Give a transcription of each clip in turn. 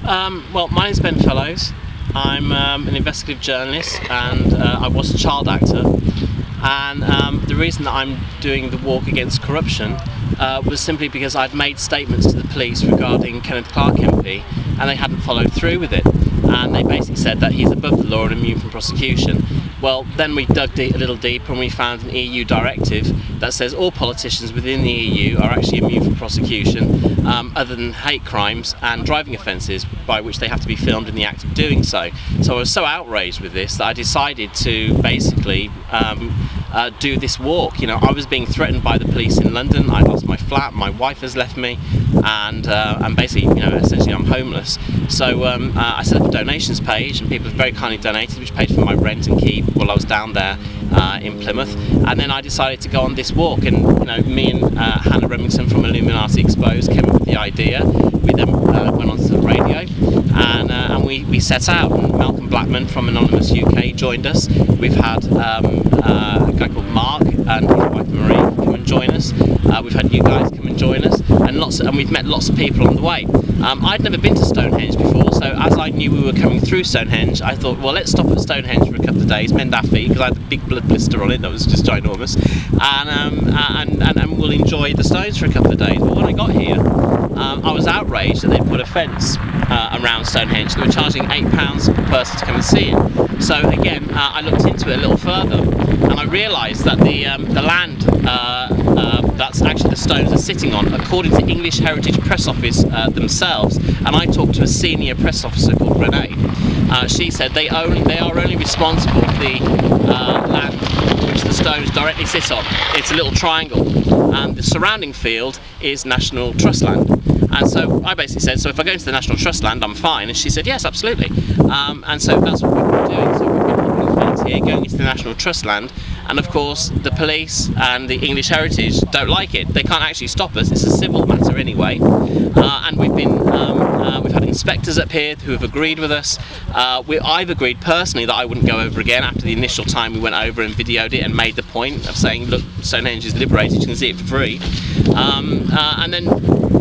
Well, my name's Ben Fellows. I'm an investigative journalist and I was a child actor. And the reason that I'm doing the walk against corruption was simply because I'd made statements to the police regarding Kenneth Clarke MP and they hadn't followed through with it. And they basically said that he's above the law and immune from prosecution. Well, then we dug a little deeper and we found an EU directive that says all politicians within the EU are actually immune from prosecution other than hate crimes and driving offences, by which they have to be filmed in the act of doing so. So I was so outraged with this that I decided to basically do this walk. You know, I was being threatened by the police in London. I lost my flat, my wife has left me, and basically, you know, essentially I'm homeless. So I set up a donations page and people have very kindly donated, which paid for my rent and keep while I was down there in Plymouth. And then I decided to go on this walk, and you know, me and Hannah Remington from Illuminati Exposed came up with the idea. We then went onto the radio and we set out, and Malcolm Blackman from Anonymous UK joined us. We've had a guy called Mark and his wife Marie come and join us. We've had you guys come and join us, and we've met lots of people on the way. I'd never been to Stonehenge before, so as I knew we were coming through Stonehenge, I thought, well, let's stop at Stonehenge for a couple of days, mend our feet, because I had a big blood blister on it that was just ginormous, and we'll enjoy the stones for a couple of days. But when I got here, I was outraged that they put a fence around Stonehenge. They were charging £8 per person to come and see it. So again, I looked into it a little further, and I realised that the land that's actually the stones are sitting on, according to English Heritage Press Office themselves, and I talked to a senior press officer called Renee. She said they are only responsible for the land which the stones directly sit on. It's a little triangle, and the surrounding field is National Trust land. And so I basically said, so if I go into the National Trust land, I'm fine. And she said, yes, absolutely. And so that's what we've been doing. So we've been putting the fence here, going into the National Trust land. And of course, the police and the English Heritage don't like it. They can't actually stop us. It's a civil matter anyway. And we've had inspectors up here who have agreed with us. I've agreed personally that I wouldn't go over again after the initial time we went over and videoed it and made the point of saying, look, Stonehenge is liberated, you can see it for free. And then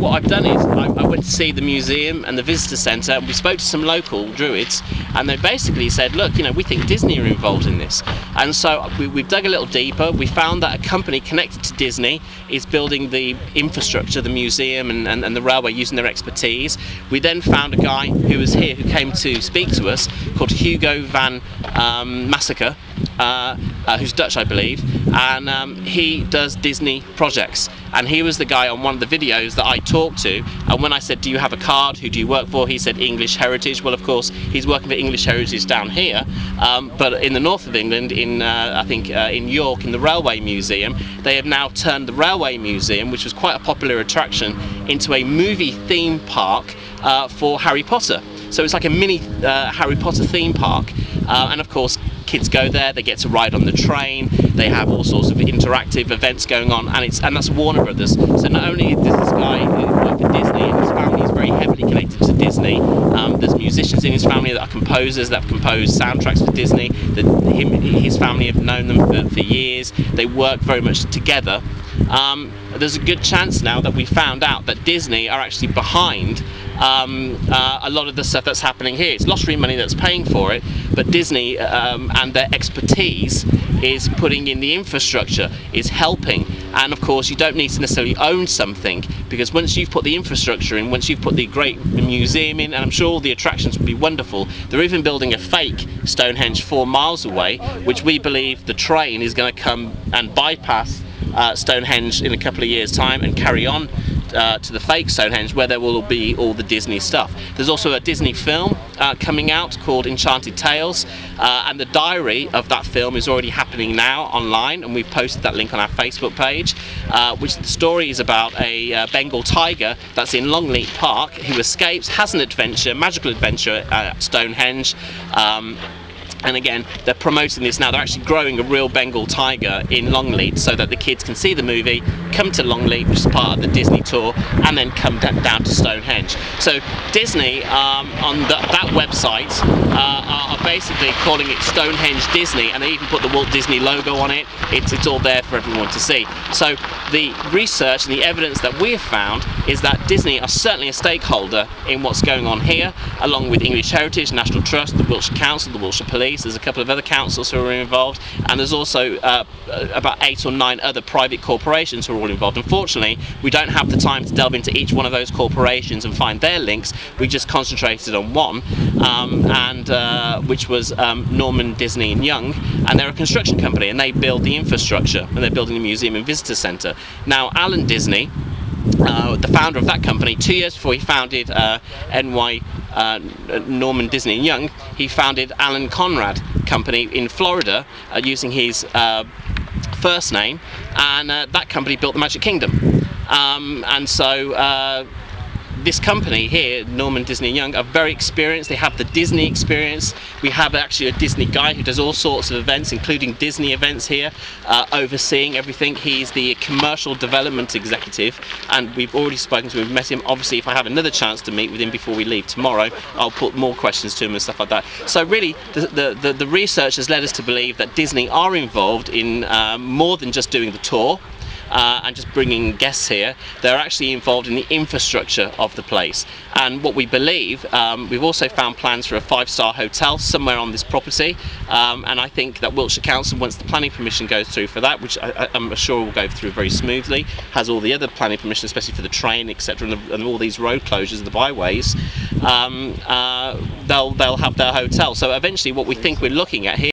what I've done is I went to see the museum and the visitor centre, and we spoke to some local druids, and they basically said, look, you know, we think Disney are involved in this. And so we've dug a little deeper. We found that a company connected to Disney is building the infrastructure, the museum and the railway, using their expertise. We then found a guy who was here who came to speak to us called Hugo van Massacre, who's Dutch, I believe, and he does Disney projects. And he was the guy on one of the videos that I talked to, and when I said, do you have a card, who do you work for, he said English Heritage. Well, of course, he's working for English Heritage down here, but in the north of England, I think in York, in the Railway Museum, they have now turned the Railway Museum, which was quite a popular attraction, into a movie theme park for Harry Potter. So it's like a mini Harry Potter theme park, and of course kids go there, they get to ride on the train, they have all sorts of interactive events going on, and that's Warner Brothers. So not only does this guy work for Disney, and his family is very heavily connected to Disney, there's musicians in his family that are composers that have composed soundtracks for Disney, his family have known them for years, they work very much together. There's a good chance now that we found out that Disney are actually behind a lot of the stuff that's happening here. It's lottery money that's paying for it, but Disney and their expertise is putting in the infrastructure, is helping. And of course, you don't need to necessarily own something, because once you've put the infrastructure in, once you've put the great museum in, and I'm sure all the attractions will be wonderful, they're even building a fake Stonehenge 4 miles away, which we believe the train is going to come and bypass Stonehenge in a couple of years' time and carry on to the fake Stonehenge, where there will be all the Disney stuff. There's also a Disney film coming out called Enchanted Tales, and the diary of that film is already happening now online, and we've posted that link on our Facebook page, which the story is about a Bengal tiger that's in Longleat Park who escapes, has an adventure, magical adventure at Stonehenge, And again, they're promoting this now. They're actually growing a real Bengal tiger in Longleat so that the kids can see the movie, come to Longleat, which is part of the Disney tour, and then come down to Stonehenge. So Disney, on that website, are basically calling it Stonehenge Disney, and they even put the Walt Disney logo on it. It's all there for everyone to see. So the research and the evidence that we've found is that Disney are certainly a stakeholder in what's going on here, along with English Heritage, National Trust, the Wiltshire Council, the Wiltshire Police. There's a couple of other councils who are involved, and there's also about 8 or 9 other private corporations who are all involved. Unfortunately, we don't have the time to delve into each one of those corporations and find their links. We just concentrated on one, which was Norman Disney and Young, and they're a construction company, and they build the infrastructure, and they're building a museum and visitor centre. Now, Alan Disney, the founder of that company, 2 years before he founded Norman Disney and Young, he founded Alan Conrad Company in Florida using his first name, and that company built the Magic Kingdom. And so this company here, Norman Disney and Young, are very experienced. They have the Disney experience. We have actually a Disney guy who does all sorts of events, including Disney events here, overseeing everything. He's the commercial development executive, and we've already spoken to him, we've met him. Obviously, if I have another chance to meet with him before we leave tomorrow, I'll put more questions to him and stuff like that. So really, the research has led us to believe that Disney are involved in more than just doing the tour, and just bringing guests here. They're actually involved in the infrastructure of the place, and what we believe, we've also found plans for a 5-star hotel somewhere on this property, and I think that Wiltshire Council, once the planning permission goes through for that, which I'm sure will go through very smoothly, has all the other planning permission, especially for the train, etc., and all these road closures and the byways, they'll have their hotel. So eventually what we think we're looking at here